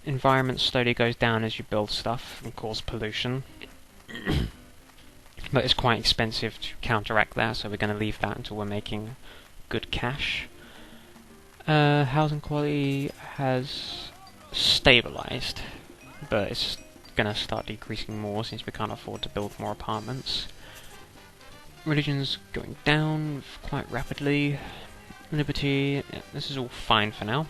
environment slowly goes down as you build stuff and cause pollution. But it's quite expensive to counteract that, so we're going to leave that until we're making good cash. Housing quality has stabilized, but it's going to start decreasing more since we can't afford to build more apartments. Religion's going down quite rapidly. Liberty, yeah, this is all fine for now.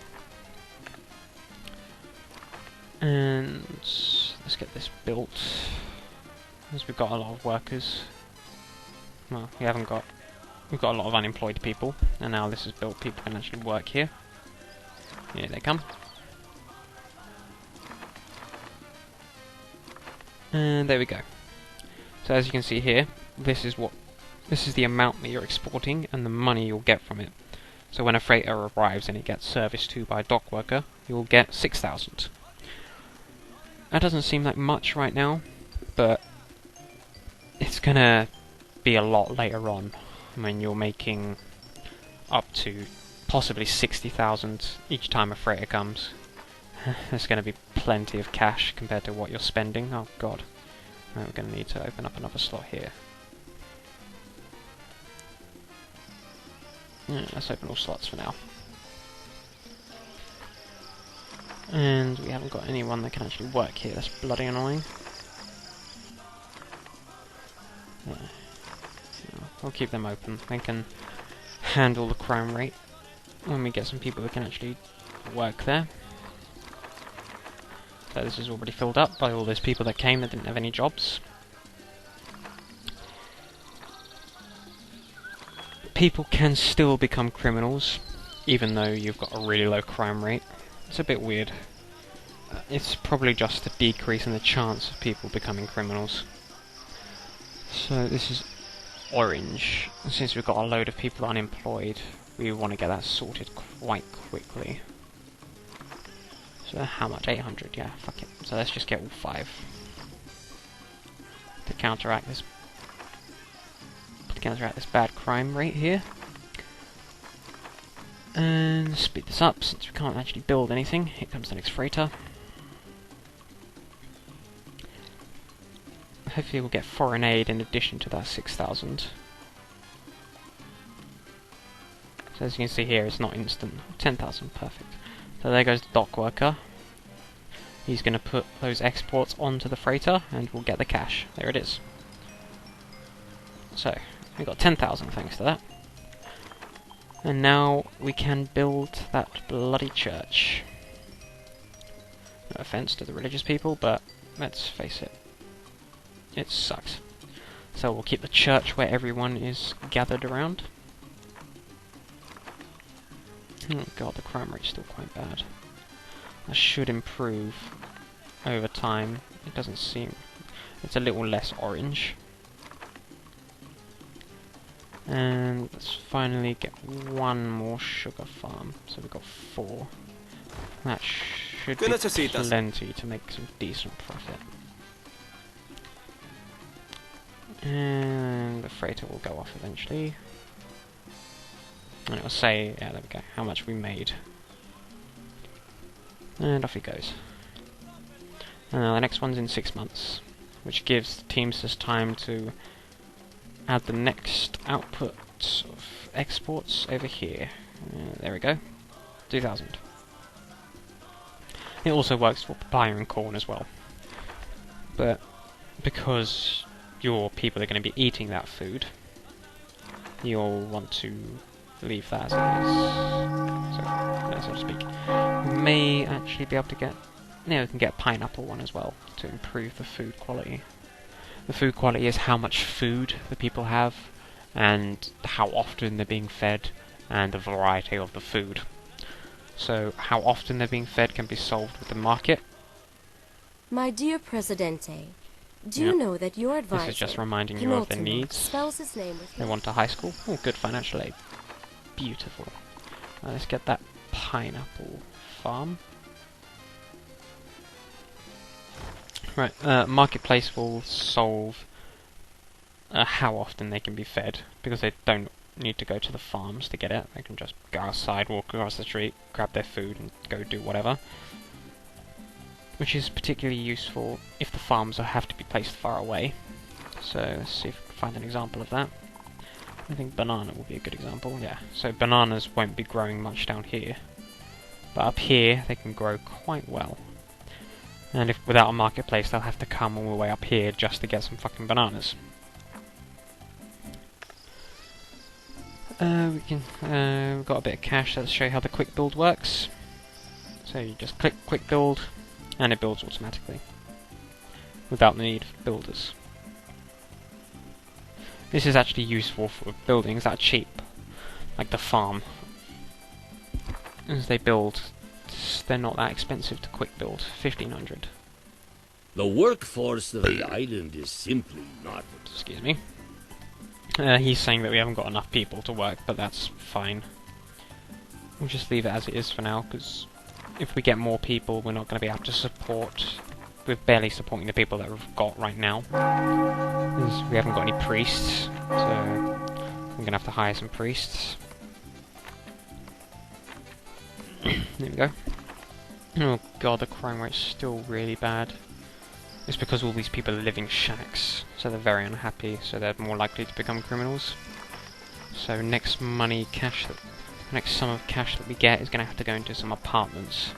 And let's get this built, as we've got a lot of workers. Well, we've got a lot of unemployed people, and now this is built, people can actually work here. Here they come. And there we go. So as you can see here, this is the amount that you're exporting and the money you'll get from it. So when a freighter arrives and it gets serviced to by a dock worker, you'll get 6,000. That doesn't seem like much right now, but it's gonna be a lot later on when you're making up to possibly 60,000 each time a freighter comes. There's gonna be plenty of cash compared to what you're spending. Oh god. Right, we're gonna need to open up another slot here. Yeah, let's open all slots for now. And we haven't got anyone that can actually work here, that's bloody annoying. Yeah. We'll keep them open, they can handle the crime rate when we get some people who can actually work there. So this is already filled up by all those people that came that didn't have any jobs. People can still become criminals, even though you've got a really low crime rate. It's a bit weird. It's probably just a decrease in the chance of people becoming criminals. So this is orange. Since we've got a load of people unemployed, we want to get that sorted quite quickly. So how much? 800, yeah, fuck it. So let's just get all 5. To counteract this bad crime rate here. And speed this up since we can't actually build anything. Here comes the next freighter. Hopefully we'll get foreign aid in addition to that 6,000. So as you can see here, it's not instant. 10,000, perfect. So there goes the dock worker. He's going to put those exports onto the freighter and we'll get the cash. There it is. So, we got 10,000 thanks to that. And now we can build that bloody church. No offense to the religious people, but let's face it, it sucks. So we'll keep the church where everyone is gathered around. Oh god, the crime rate's still quite bad. That should improve over time. It doesn't seem... it's a little less orange. And let's finally get one more sugar farm. So we've got 4. That should be plenty to make some decent profit. And the freighter will go off eventually. And it'll say, yeah, there we go, how much we made. And off he goes. And the next one's in 6 months, which gives the Teamsters time to add the next output of exports over here. There we go, 2,000. It also works for papaya and corn as well. But because your people are going to be eating that food, you'll want to leave that as it is. So to speak. We may actually be able to get... yeah, we can get a pineapple one as well to improve the food quality. The food quality is how much food the people have, and how often they're being fed, and the variety of the food. So how often they're being fed can be solved with the market. My dear Presidente, do you know that your advisor... this is just reminding you of their needs. Spells his name with they want a high school. Oh, good financial aid. Beautiful. Let's get that pineapple farm. Right, marketplace will solve how often they can be fed, because they don't need to go to the farms to get it. They can just go outside, walk across the street, grab their food and go do whatever. which is particularly useful if the farms have to be placed far away. So let's see if we can find an example of that. I think banana will be a good example, yeah. So bananas won't be growing much down here, but up here they can grow quite well. And if without a marketplace, they'll have to come all the way up here just to get some fucking bananas. We've got a bit of cash. Let's show you how the quick build works. So you just click quick build, and it builds automatically without the need for builders. This is actually useful for buildings that are cheap, like the farm. As they build, they're not that expensive to quick build, 1500. The workforce of the island is simply not... Excuse me. He's saying that we haven't got enough people to work, but that's fine. We'll just leave it as it is for now, because if we get more people, we're not going to be able to support... We're barely supporting the people that we've got right now. Because we haven't got any priests, so we're going to have to hire some priests. There we go. Oh god, the crime rate's still really bad. It's because all these people live in shacks, so they're very unhappy, so they're more likely to become criminals. So next sum of cash that we get is going to have to go into some apartments.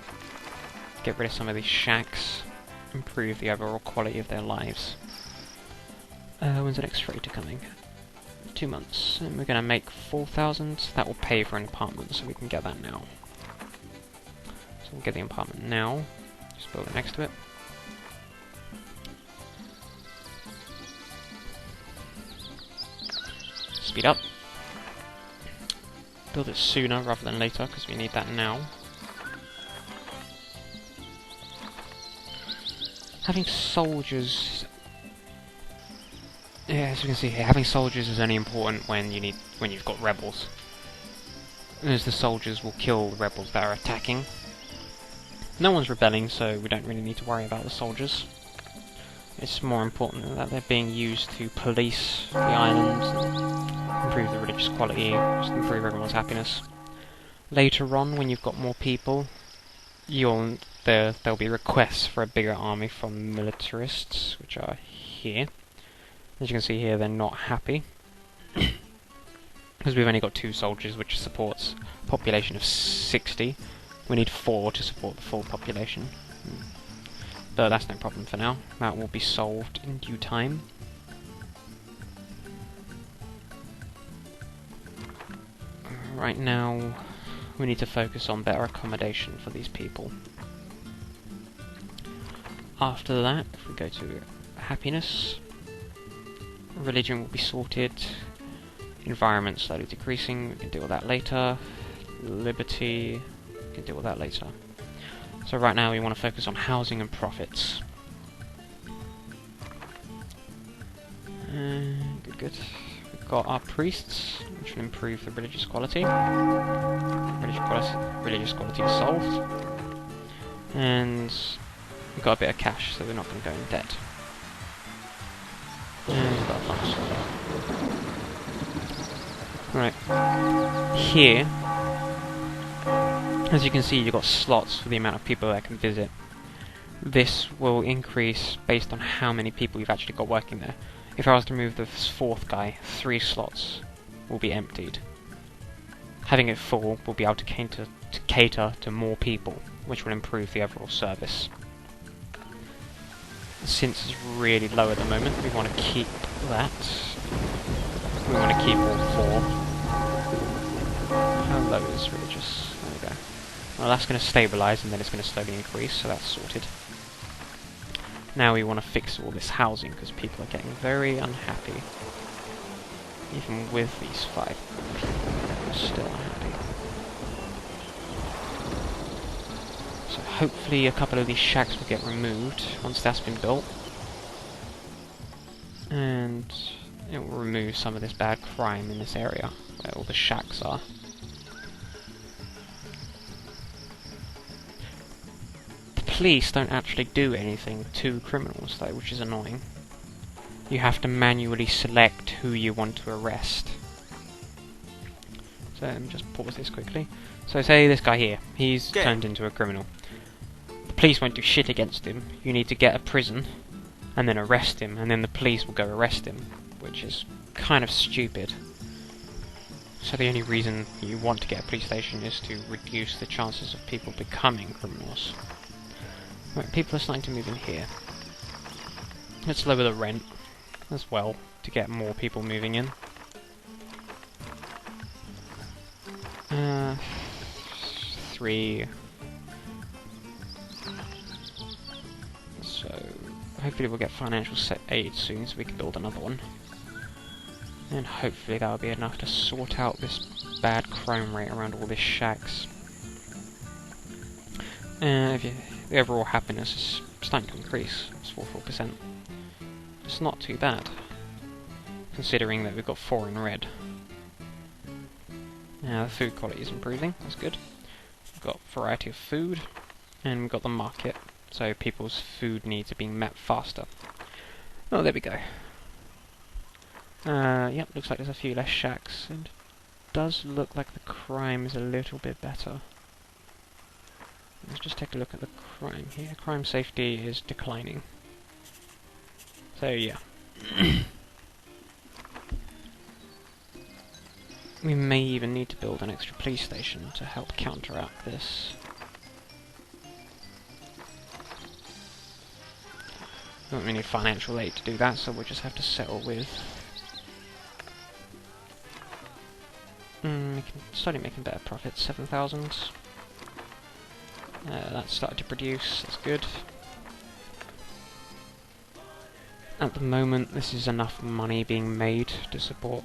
Get rid of some of these shacks, improve the overall quality of their lives. When's the next freighter coming? 2 months, and we're going to make 4,000. That will pay for an apartment, so we can get that now. So we'll get the apartment now. Just build it next to it. Speed up. Build it sooner rather than later, because we need that now. Having soldiers... Yeah, as you can see here, having soldiers is only important when you've got rebels. As the soldiers will kill the rebels that are attacking. No one's rebelling, so we don't really need to worry about the soldiers. It's more important that they're being used to police the islands, and improve the religious quality, just improve everyone's happiness. Later on, when you've got more people, there'll be requests for a bigger army from militarists, which are here. As you can see here, they're not happy. Because we've only got 2 soldiers, which supports a population of 60. We need 4 to support the full population. But that's no problem for now. That will be solved in due time. Right now, we need to focus on better accommodation for these people. After that, if we go to happiness, religion will be sorted, environment slowly decreasing, we can deal with that later, liberty, we can deal with that later. So right now we want to focus on housing and profits. Good. We've got our priests, which will improve the religious quality. Religious quality is solved. And we've got a bit of cash, so we're not going to go in debt. And we've got a funds. Right. Here, as you can see, you've got slots for the amount of people that can visit. This will increase based on how many people you've actually got working there. If I was to move the 4th guy, 3 slots will be emptied. Having it full will be able to cater to more people, which will improve the overall service. Since it's really low at the moment, we want to keep that. We want to keep all 4. How low is religious? There we go. Well, that's going to stabilise and then it's going to slowly increase, so that's sorted. Now we want to fix all this housing, because people are getting very unhappy. Even with these 5 people, they're still unhappy. So hopefully a couple of these shacks will get removed once that's been built. And it will remove some of this bad crime in this area, where all the shacks are. Police don't actually do anything to criminals though, which is annoying. You have to manually select who you want to arrest. So let me just pause this quickly. So say this guy here, he's turned into a criminal. The police won't do shit against him. You need to get a prison, and then arrest him, and then the police will go arrest him, which is kind of stupid. So the only reason you want to get a police station is to reduce the chances of people becoming criminals. Right, people are starting to move in here. Let's lower the rent as well to get more people moving in. 3. So hopefully we'll get financial aid soon so we can build another one. And hopefully that'll be enough to sort out this bad crime rate around all these shacks. The overall happiness is starting to increase. It's 44%. It's not too bad, considering that we've got 4 in red. Now the food quality is improving, that's good. We've got variety of food, and we've got the market, so people's food needs are being met faster. Oh, there we go. Yep, looks like there's a few less shacks, and it does look like the crime is a little bit better. Let's just take a look at the crime here. Crime safety is declining. So yeah. We may even need to build an extra police station to help counteract this. We don't really need financial aid to do that, so we'll just have to settle with... starting making better profits, 7,000. That's started to produce, that's good. At the moment, this is enough money being made to support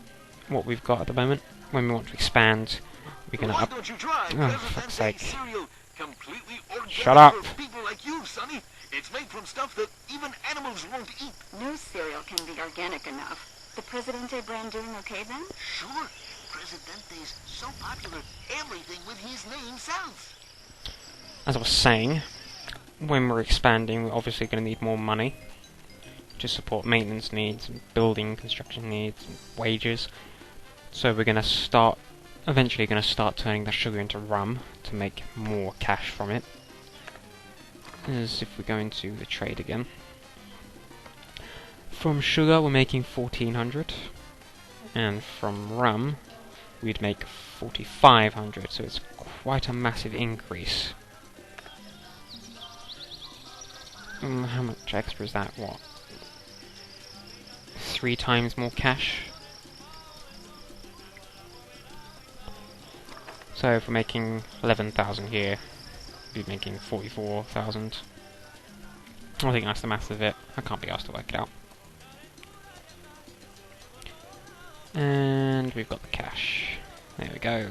what we've got at the moment. When we want to expand, we're gonna up... Oh, for fuck's sake. Shut up! People like you, Sonny. It's made from stuff that even animals won't eat. No cereal can be organic enough. The Presidente brand doing okay then? Sure. Presidente's so popular, everything with his name sells. As I was saying, when we're expanding, we're obviously going to need more money to support maintenance needs, and building construction needs, and wages. So we're going to eventually going to start turning the sugar into rum to make more cash from it. As if we go into the trade again. From sugar we're making 1,400, and from rum we'd make 4,500, so it's quite a massive increase. How much extra is that? What? 3 times more cash? So if we're making 11,000 here, we'd be making 44,000. I think that's the math of it. I can't be asked to work it out. And we've got the cash. There we go.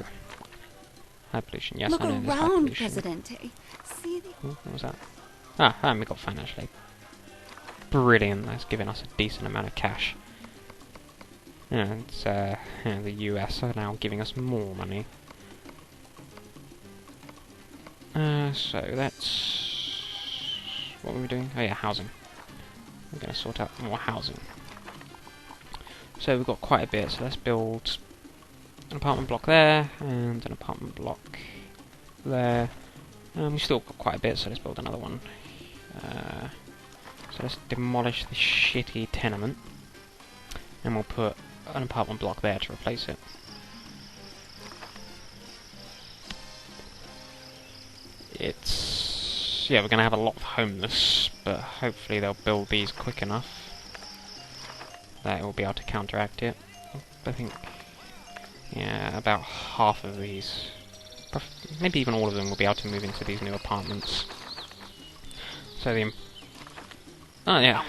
High pollution, yes, Look I know there's high around, pollution. Presidente. See the... Ooh, what was that? Ah, and we got financial aid. Brilliant, that's giving us a decent amount of cash. And the US are now giving us more money. So that's... what were we doing? Oh yeah, housing. We're going to sort out more housing. So we've got quite a bit, so let's build an apartment block there, and an apartment block there. We've still got quite a bit, so let's build another one. So let's demolish this shitty tenement, and we'll put an apartment block there to replace it. It's... yeah, we're going to have a lot of homeless, but hopefully they'll build these quick enough that it will be able to counteract it. I think, yeah, about half of these, maybe even all of them, will be able to move into these new apartments. So the... oh yeah.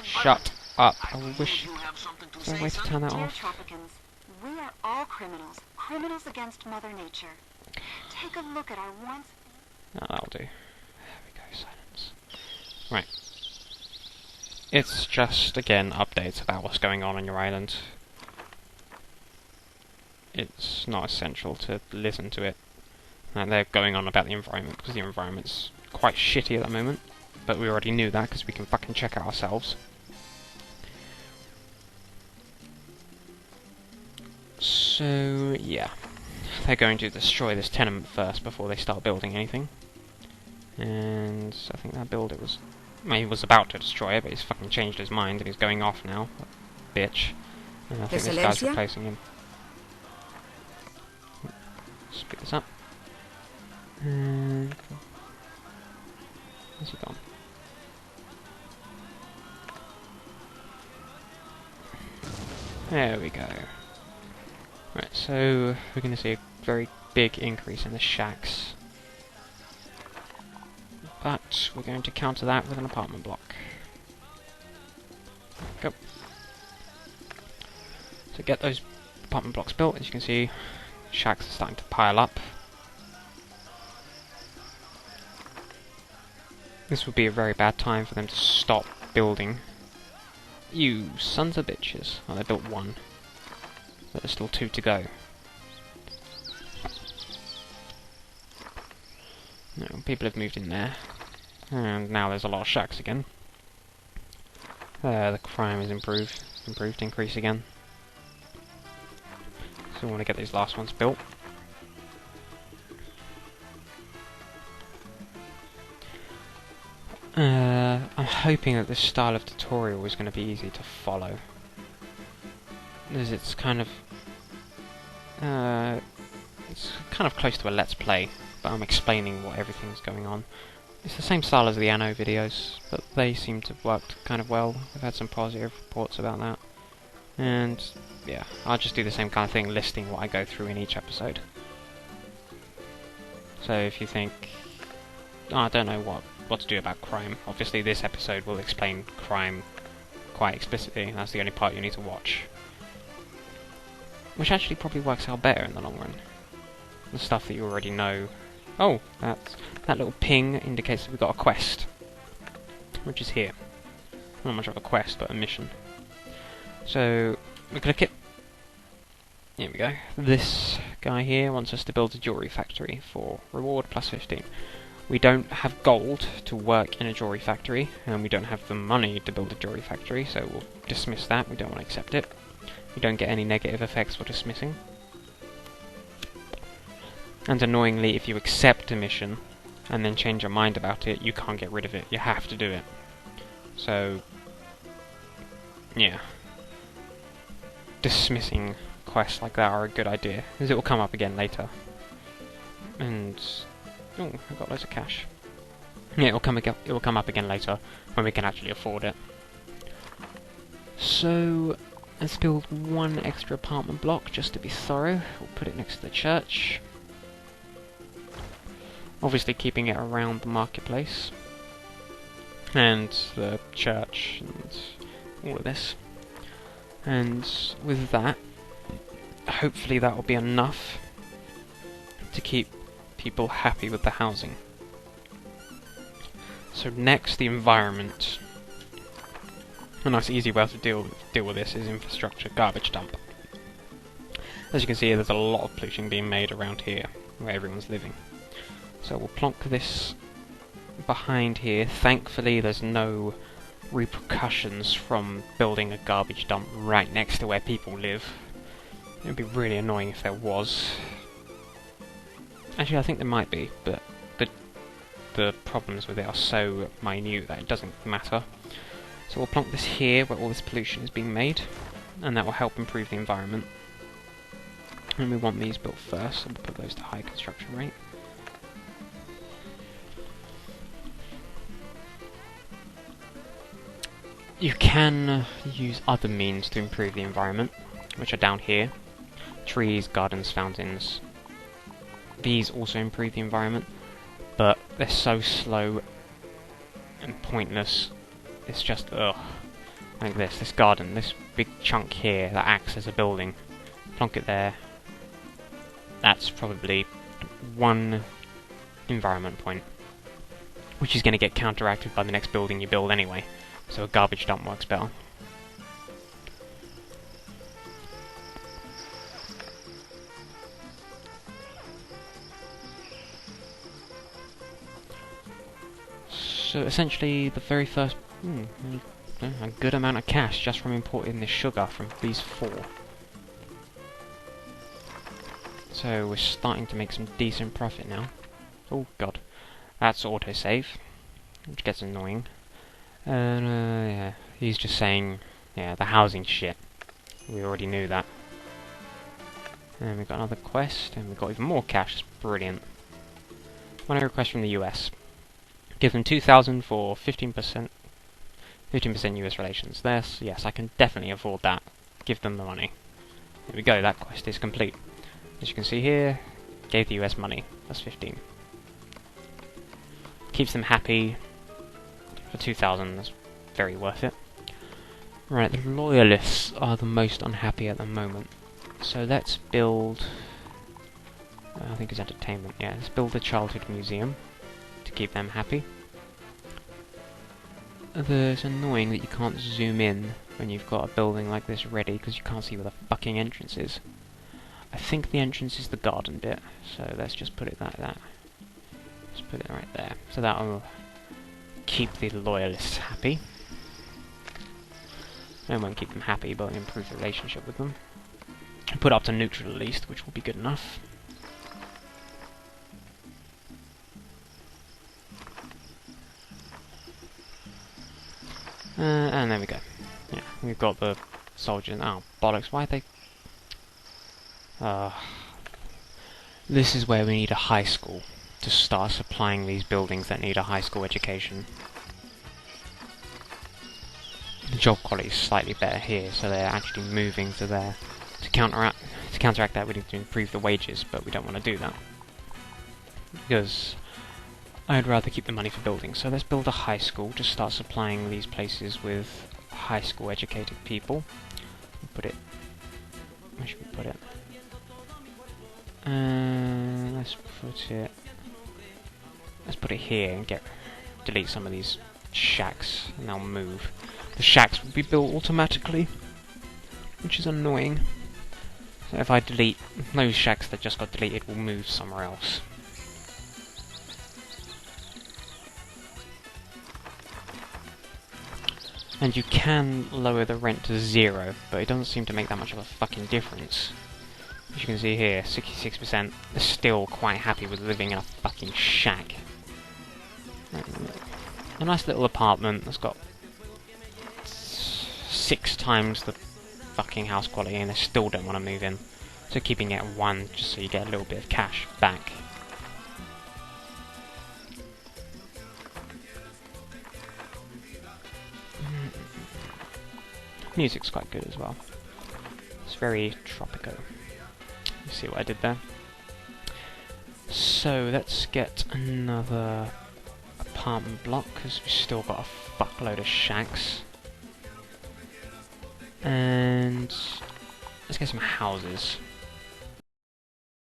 Shut up. I wish... is there a way to turn that Dear off? Tropicans, we are all criminals. Criminals against Mother Nature. Take a look at our once... oh, that'll do. There we go, silence. Right. It's just, again, updates about what's going on your island. It's not essential to listen to it. And they're going on about the environment, because the environment's quite shitty at the moment. But we already knew that, because we can fucking check it ourselves. So, yeah. They're going to destroy this tenement first before they start building anything. And I think that builder was... Well, he was about to destroy it, but he's fucking changed his mind and he's going off now. Bitch. And I think this guy's Excelencia? replacing him. Speed this up. And... Where's he gone? There we go. Right, so we're going to see a very big increase in the shacks. But we're going to counter that with an apartment block. Go. So get those apartment blocks built. As you can see, shacks are starting to pile up. This would be a very bad time for them to stop building. You sons of bitches. Well, they built one. But there's still 2 to go. No, people have moved in there. And now there's a lot of shacks again. The crime is increased again. So we want to get these last ones built. I'm hoping that this style of tutorial is going to be easy to follow. As it's kind of close to a let's play, but I'm explaining what everything's going on. It's the same style as the Anno videos, but they seem to have worked kind of well. I've had some positive reports about that. And yeah, I'll just do the same kind of thing, listing what I go through in each episode. So if you think, oh, I don't know what to do about crime, obviously this episode will explain crime quite explicitly. That's the only part you need to watch. Which actually probably works out better in the long run. The stuff that you already know. Oh, that little ping indicates that we've got a quest, which is here. Not much of a quest, but a mission. So we click it. Here we go. This guy here wants us to build a jewelry factory for reward plus 15. We don't have gold to work in a jewelry factory, and we don't have the money to build a jewelry factory, so we'll dismiss that. We don't want to accept it. You don't get any negative effects for dismissing. And annoyingly, if you accept a mission and then change your mind about it, you can't get rid of it. You have to do it. So, yeah. Dismissing quests like that are a good idea, because it will come up again later. And oh, I've got loads of cash. Yeah, it will come up again later when we can actually afford it. So let's build one extra apartment block just to be thorough. We'll put it next to the church. Obviously keeping it around the marketplace and the church and all of this. And with that, hopefully that will be enough to keep people happy with the housing. So next, the environment. A nice easy way to deal with this is infrastructure, garbage dump. As you can see, there's a lot of pollution being made around here, where everyone's living. So we'll plonk this behind here. Thankfully, there's no repercussions from building a garbage dump right next to where people live. It would be really annoying if there was. Actually, I think there might be, but the problems with it are so minute that it doesn't matter. So we'll plonk this here where all this pollution is being made, and that will help improve the environment. And we want these built first, so we'll put those to high construction rate. You can use other means to improve the environment, which are down here. Trees, gardens, fountains. These also improve the environment, but they're so slow and pointless. It's just, ugh. Like this garden, this big chunk here that acts as a building. Plonk it there. That's probably one environment point, which is going to get counteracted by the next building you build anyway. So a garbage dump works better. So essentially the very first... a good amount of cash just from importing this sugar from these 4. So we're starting to make some decent profit now. Oh god. That's autosave, which gets annoying. And yeah, he's just saying, yeah, the housing shit. We already knew that. And we've got another quest, and we've got even more cash. It's brilliant. Money request from the US. Give them 2,000 for 15%. 15% US relations. Yes, I can definitely afford that. Give them the money. There we go, that quest is complete. As you can see here, gave the US money. That's 15. Keeps them happy. For 2,000, that's very worth it. Right, the loyalists are the most unhappy at the moment. So let's build... I think it's entertainment, yeah. Let's build a childhood museum to keep them happy. It's annoying that you can't zoom in when you've got a building like this ready, because you can't see where the fucking entrance is. I think the entrance is the garden bit, so let's just put it like that. Let's put it right there. So that'll keep the loyalists happy. It won't keep them happy, but improve the relationship with them. Put it up to neutral at least, which will be good enough. And there we go. Yeah, we've got the soldiers. Oh, bollocks, why are they... this is where we need a high school to start supplying these buildings that need a high school education. The job quality is slightly better here, so they're actually moving to there. To counteract that, we need to improve the wages, but we don't want to do that. Because I'd rather keep the money for buildings. So let's build a high school to start supplying these places with high school educated people. We'll put it... where should we put it? Let's put it here and delete some of these shacks, and they'll move. The shacks will be built automatically, which is annoying. So if I delete those shacks that just got deleted, will move somewhere else. And you can lower the rent to 0, but it doesn't seem to make that much of a fucking difference. As you can see here, 66% are still quite happy with living in a fucking shack. A nice little apartment that's got 6 times the fucking house quality, and they still don't want to move in. So keeping it at 1 just so you get a little bit of cash back. Music's quite good as well. It's very Tropico. You see what I did there? So let's get another apartment block, because we've still got a fuckload of shacks. And let's get some houses.